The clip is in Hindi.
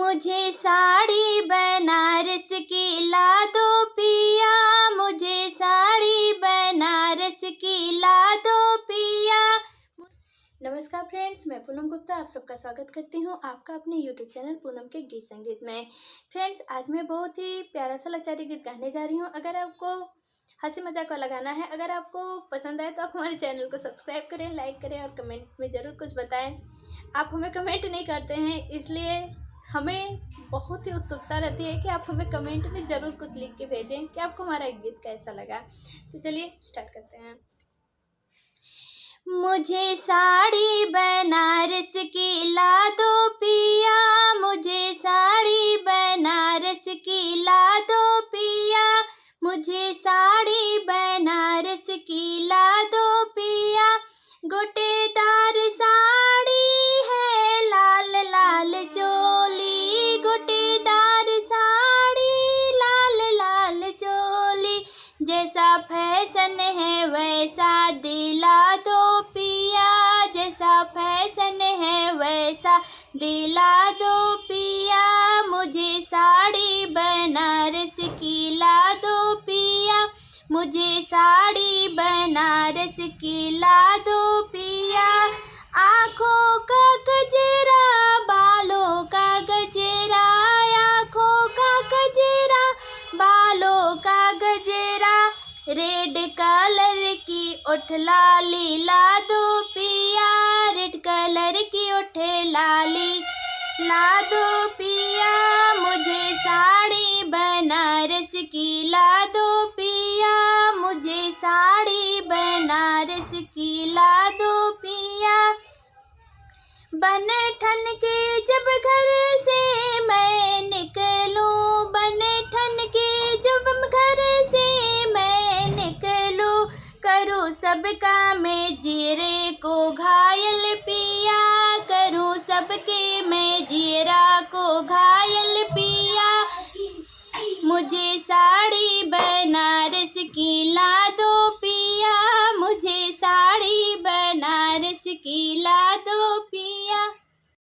मुझे साड़ी बनारस की ला दो पिया, मुझे साड़ी बनारस की ला दो पिया। नमस्कार फ्रेंड्स, मैं पूनम गुप्ता आप सबका स्वागत करती हूँ आपका अपने यूट्यूब चैनल पूनम के गीत संगीत में। फ्रेंड्स, आज मैं बहुत ही प्यारा सा लाचारी गीत गाने जा रही हूँ। अगर आपको हंसी मजाक वाला गाना है, अगर आपको पसंद आए तो आप हमारे चैनल को सब्सक्राइब करें, लाइक करें और कमेंट में ज़रूर कुछ बताएं। आप हमें कमेंट नहीं करते हैं, इसलिए हमें बहुत ही उत्सुकता रहती है कि आप हमें कमेंट में ज़रूर कुछ लिख के भेजें कि आपको हमारा गीत कैसा लगा। तो चलिए स्टार्ट करते हैं। मुझे साड़ी बनारस की ला दो पिया, मुझे साड़ी बनारस की ला दो पिया, मुझे साड़ी बनारस की ला दो पिया। गोटेदार साड़ी है लाल लाल चोली, गोटेदार साड़ी लाल लाल चोली। जैसा फैशन है वैसा दिला दो पिया, जैसा फैशन है वैसा दिला दो पिया। मुझे साड़ी बनारस की ला दो पिया, मुझे साड़ी बनारस की ला दो पिया। आँखों का गजरा, बालों का गजरा, आँखों का गजरा, बालों का गजरा। रेड कलर की ओठ लाली ला दो पिया, रेड कलर की ओठ लाली ला दो पिया। मुझे साड़ी बनारस की ला दो पिया, मुझे साड़ी बनारस की ला दो पिया। बन ठन के जब घर से मैं निकलूं, बन ठन के जब घर से मैं निकलूं, करूं सबका मैं जीरे को घायल पिया, करूं सबके मैं जीरा को घायल पिया। मुझे साड़ी बनारस की ला